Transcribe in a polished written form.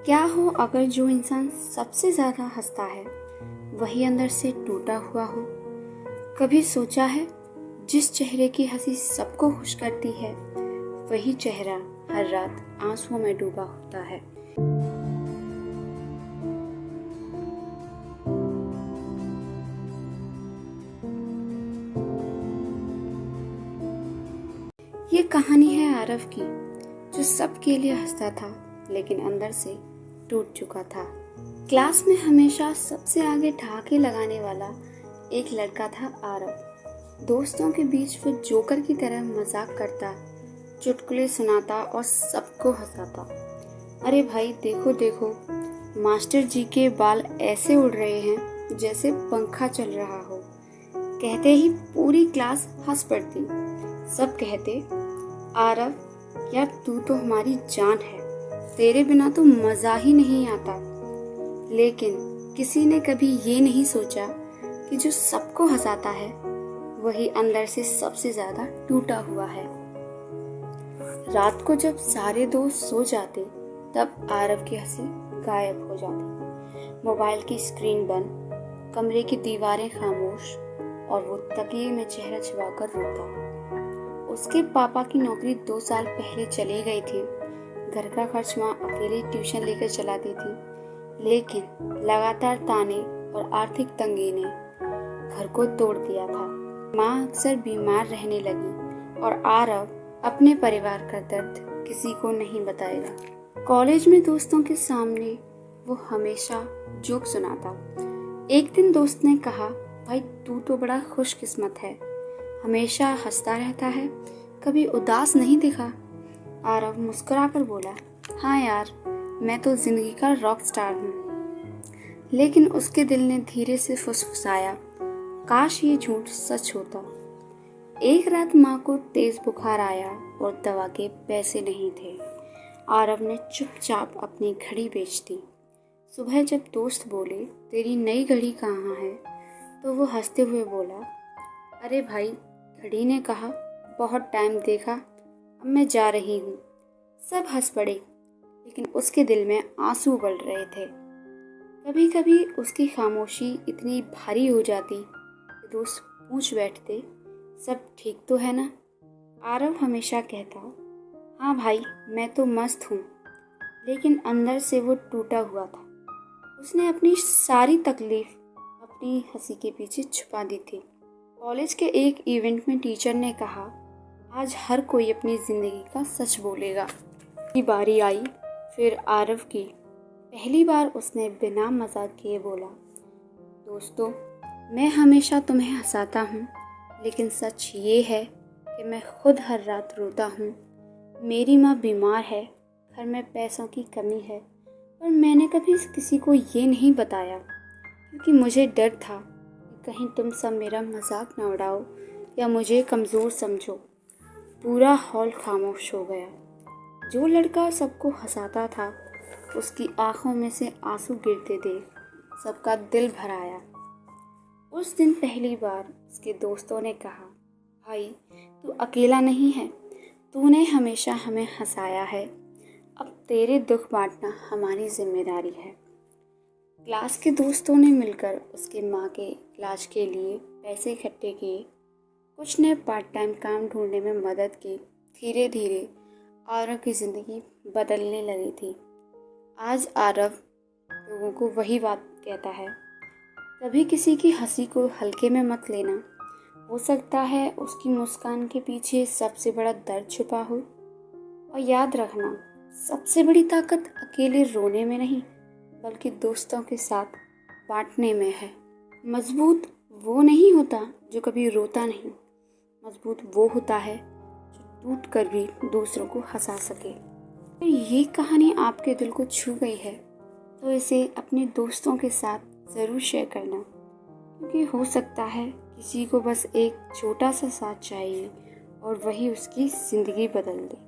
क्या हो अगर जो इंसान सबसे ज़्यादा हंसता है वही अंदर से टूटा हुआ हो। कभी सोचा है जिस चेहरे की हंसी सबको खुश करती है वही चेहरा हर रात आंसुओं में डूबा होता है। ये कहानी है आरव की, जो सबके लिए हंसता था लेकिन अंदर से टूट चुका था। क्लास में हमेशा सबसे आगे ठहाके लगाने वाला एक लड़का था आरव। दोस्तों के बीच वो जोकर की तरह मजाक करता, चुटकुले सुनाता और सबको हंसाता। अरे भाई देखो देखो, मास्टर जी के बाल ऐसे उड़ रहे हैं जैसे पंखा चल रहा हो। कहते ही पूरी क्लास हंस पड़ती। सब कहते, आरव यार तू तो हमारी जान है, तेरे बिना तो मजा ही नहीं आता। लेकिन किसी ने कभी ये नहीं सोचा कि जो सबको हंसाता है वही अंदर से सबसे ज्यादा टूटा हुआ है। रात को जब सारे दोस्त सो जाते तब आरव की हंसी गायब हो जाती। मोबाइल की स्क्रीन बंद, कमरे की दीवारें खामोश और वो तकिए में चेहरा छिपाकर रोता। उसके पापा की नौकरी 2 साल पहले चली गई थी। घर का खर्च माँ अकेली ट्यूशन लेकर चलाती थी, लेकिन लगातार ताने और आर्थिक तंगी ने घर को तोड़ दिया था। माँ अक्सर बीमार रहने लगी और आरव अपने परिवार का दर्द किसी को नहीं बताएगा। कॉलेज में दोस्तों के सामने वो हमेशा जोक सुनाता। एक दिन दोस्त ने कहा, भाई तू तो बड़ा खुशकिस्मत है, हमेशा हंसता रहता है, कभी उदास नहीं दिखा। आरव मुस्कुराकर बोला, हाँ यार मैं तो जिंदगी का रॉक स्टार हूँ। लेकिन उसके दिल ने धीरे से फुसफुसाया, काश ये झूठ सच होता। एक रात माँ को तेज बुखार आया और दवा के पैसे नहीं थे। आरव ने चुपचाप अपनी घड़ी बेच दी। सुबह जब दोस्त बोले, तेरी नई घड़ी कहाँ है, तो वो हंसते हुए बोला, अरे भाई घड़ी ने कहा बहुत टाइम देखा, अब मैं जा रही हूँ। सब हंस पड़े, लेकिन उसके दिल में आंसू उबल रहे थे। कभी कभी उसकी खामोशी इतनी भारी हो जाती कि दोस्त पूछ बैठते, सब ठीक तो है ना। आरव हमेशा कहता, हाँ भाई मैं तो मस्त हूँ, लेकिन अंदर से वो टूटा हुआ था। उसने अपनी सारी तकलीफ अपनी हंसी के पीछे छुपा दी थी। कॉलेज के एक इवेंट में टीचर ने कहा, आज हर कोई अपनी जिंदगी का सच बोलेगा। की बारी आई, फिर आरव की। पहली बार उसने बिना मजाक किए बोला, दोस्तों मैं हमेशा तुम्हें हंसाता हूँ, लेकिन सच ये है कि मैं खुद हर रात रोता हूँ। मेरी माँ बीमार है, घर में पैसों की कमी है, पर मैंने कभी किसी को ये नहीं बताया क्योंकि मुझे डर था कि कहीं तुम सब मेरा मजाक न उड़ाओ या मुझे कमज़ोर समझो। पूरा हॉल खामोश हो गया। जो लड़का सबको हंसाता था उसकी आंखों में से आंसू गिरते देख सबका दिल भर आया। उस दिन पहली बार उसके दोस्तों ने कहा, भाई तू अकेला नहीं है, तूने हमेशा हमें हंसाया है, अब तेरे दुख बांटना हमारी जिम्मेदारी है। क्लास के दोस्तों ने मिलकर उसके माँ के इलाज के लिए पैसे इकट्ठे किए। कुछ ने पार्ट टाइम काम ढूंढने में मदद की। धीरे धीरे आरव की ज़िंदगी बदलने लगी थी। आज आरव लोगों को वही बात कहता है, कभी किसी की हंसी को हल्के में मत लेना, हो सकता है उसकी मुस्कान के पीछे सबसे बड़ा दर्द छुपा हो। और याद रखना, सबसे बड़ी ताकत अकेले रोने में नहीं बल्कि दोस्तों के साथ बांटने में है। मजबूत वो नहीं होता जो कभी रोता नहीं, मजबूत वो होता है जो टूट कर भी दूसरों को हंसा सके। अगर ये कहानी आपके दिल को छू गई है तो इसे अपने दोस्तों के साथ ज़रूर शेयर करना, क्योंकि हो सकता है किसी को बस एक छोटा सा साथ चाहिए और वही उसकी ज़िंदगी बदल दे।